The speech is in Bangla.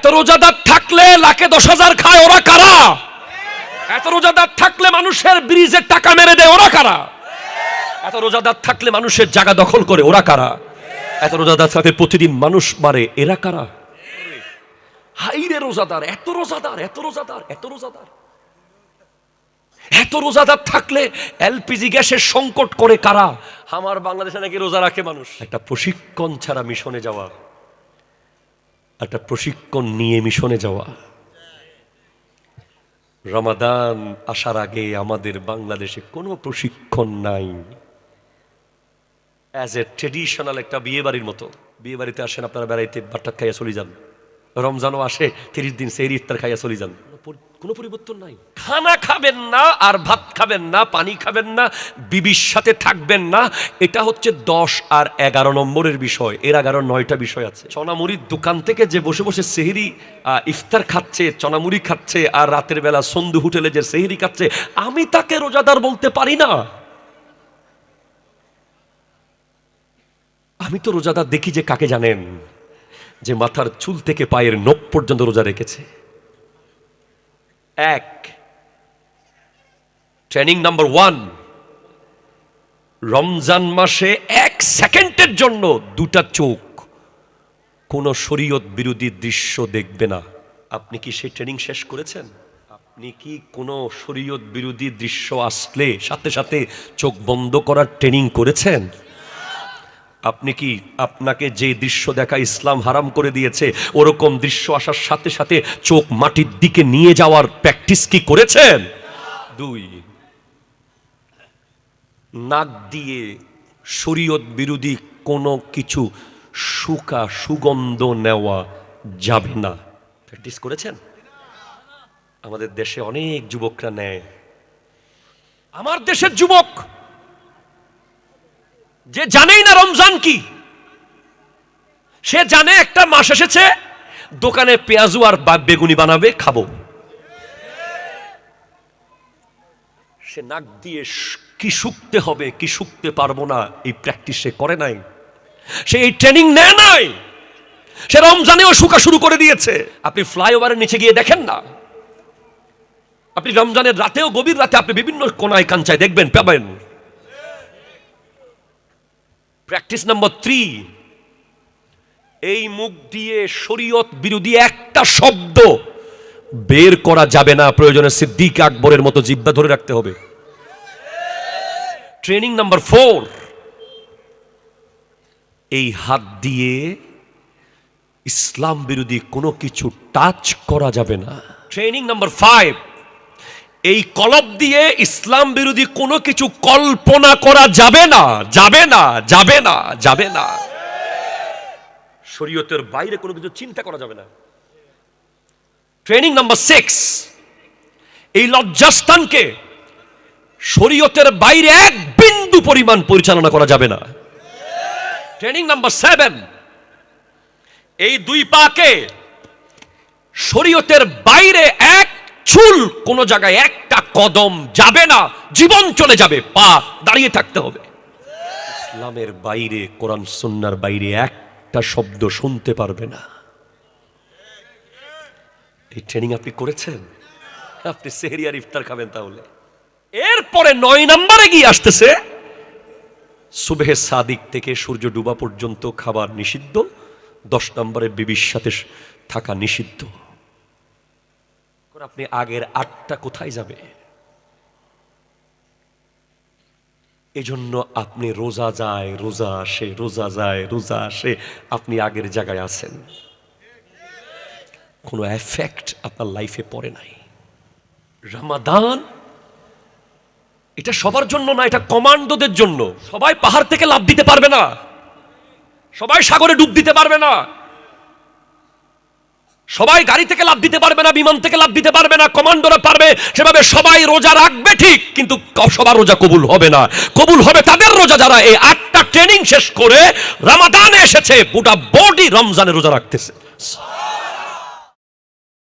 এত রোজাদার থাকলে লাখে 10,000 খায়, ওরা কারা? এত রোজাদার থাকলে মানুষের ব্রিজের টাকা মেরে দেয়, ওরা কারা? এত রোজাদার থাকলে মানুষের জায়গা দখল করে, ওরা কারা? এত রোজাদার থাকলে প্রতিদিন মানুষ মারে, এরা কারা? হাইরে রোজাদার, এত রোজাদার, এত রোজাদার, এত রোজাদার, এত রোজাদার থাকলে এলপিজি গ্যাসের সংকট করে কারা? আমার বাংলাদেশে নাকি রোজা রাখে মানুষ। একটা প্রশিক্ষণ ছাড়া মিশনে যাওয়া, একটা প্রশিক্ষণ নিয়ে মিশনে যাওয়া। রমাদান আসার আগে আমাদের বাংলাদেশে কোনো প্রশিক্ষণ নাই। অ্যাজ এ ট্রেডিশনাল একটা বিয়ে বাড়ির মতো, বিয়ে বাড়িতে আসেন আপনারা বেড়াইতে, ভাতটাত খাইয়া চলে যান, রমজানও আসে 30 দিন সেই ইফতার খাইয়া চলে যান, কোনো পরিবর্তন নাই। খানা খাবেন না আর ভাত খাবেন না, পানি খাবেন না, বিবির সাথে থাকবেন না, এটা হচ্ছে 10 আর 11 নম্বরের বিষয়। এর 11-9টা বিষয় আছে। চনামুড়ির দোকান থেকে যে বসে বসে সেহরি ইফতার খাচ্ছে, চনামুড়ি খাচ্ছে, আর রাতের বেলা সন্ধু হোটেলে যে সেহরি খাচ্ছে, আমি তাকে রোজাদার বলতে পারি না। আমি তো রোজাদার দেখি যে কাকে জানেন? যে মাথার চুল থেকে পায়ের নখ পর্যন্ত রোজা রেখেছে। এক, ট্রেনিং নাম্বার 1, রমজান মাসে 1 সেকেন্ডের জন্য 2টা চোখ কোন শরীয়ত বিরোধী দৃশ্য দেখবে না। আপনি কি সেই ট্রেনিং শেষ করেছেন? আপনি কি কোন শরীয়ত বিরোধী দৃশ্য আসলে সাথে সাথে চোখ বন্ধ করার ট্রেনিং করেছেন? আপনি কি আপনাকে যে দৃশ্য দেখা ইসলাম হারাম করে দিয়েছে, ওরকম দৃশ্য আসার সাথে সাথে চোখ মাটির দিকে নিয়ে যাওয়ার প্র্যাকটিস কি করেছেন? 2, নাক দিয়ে শরীয়ত বিরোধী কোনো কিছু সুগন্ধ নেওয়া যাবে না। প্র্যাকটিস করেছেন? আমাদের দেশে অনেক যুবকরা নেয়। আমার দেশের যুবক যে জানেই না রমজান কি, সে জানে একটা মাস এসেছে, দোকানে পেঁয়াজু আর বেগুনি বানাবে, খাবো। সে নাক দিয়ে কি শুকতে হবে, কি শুকতে পারবো না, এই প্র্যাকটিস সে করে নাই, সে এই ট্রেনিং নেয় নাই। সে রমজানেও শুকা শুরু করে দিয়েছে। আপনি ফ্লাইওভারের নিচে গিয়ে দেখেন না, আপনি রমজানের রাতেও, গভীর রাতে আপনি বিভিন্ন কোনায় কাঞ্চায় দেখবেন, পাবেন। প্র্যাকটিস নাম্বার 3, এই মুখ দিয়ে শরীয়ত বিরোধী একটা শব্দ বের করা যাবে না। প্রয়োজনে সিদ্দিক আকবরের মতো জিহ্বা ধরে রাখতে হবে। ট্রেনিং নাম্বার 4, এই হাত দিয়ে ইসলাম বিরোধী কোনো কিছু টাচ করা যাবে না। ট্রেনিং নাম্বার 5, এই কলব দিয়ে ইসলাম বিরোধী কোনো কিছু কল্পনা করা যাবে না, যাবে না, যাবে না, যাবে না। শরীয়তের বাইরে কোনো কিছু চিন্তা করা যাবে না। ট্রেনিং নাম্বার 6, এই লজ্জাস্থানকে শরীয়তের বাইরে 1 বিন্দু পরিমাণ পরিচালনা করা যাবে না। ট্রেনিং নাম্বার 7, এই 2 পাকে শরীয়তের বাইরে 1 চুল কোন জায়গায়, একটা কদম যাবে না, জীবন চলে যাবে, পা দাঁড়িয়ে থাকতে হবে। ইসলামের বাইরে, কোরআন সুন্নাহর বাইরে একটা শব্দ শুনতে পারবে না। এই ট্রেনিং আপনি করেছেন? আপনি সেহরি আর ইফতার খাবেন তাহলে। এরপরে 9 নম্বরে গিয়ে আসতেছে, সুবহে সাদিক থেকে সূর্য ডুবা পর্যন্ত খাবার নিষিদ্ধ। 10 নম্বরে বিবির সাথে থাকা নিষিদ্ধ। আপনি আগের 8টা কোথায় যাবে? এজন্য আপনি রোজা যায়, রোজা আসে, রোজা যায়, রোজা আসে, আপনি আগের জায়গায় আছেন, কোনো এফেক্ট আপনার লাইফে পড়ে নাই। রমাদান এটা সবার জন্য না, এটা কমান্ডোদের জন্য। সবাই পাহাড় থেকে লাফ দিতে পারবে না, সবাই সাগরে ডুব দিতে পারবে না, সবাই গাড়ি থেকে লাফ দিতে পারবে না, বিমান থেকে লাফ দিতে পারবে না। কমান্ডোরা পারবে। সেভাবে সবাই রোজা রাখবে ঠিক, কিন্তু সবার রোজা কবুল হবে না। কবুল হবে তাদের রোজা যারা এই 8টা ট্রেনিং শেষ করে রমাদানে এসেছে, পুরা বডি রমজানে রোজা রাখতেছে।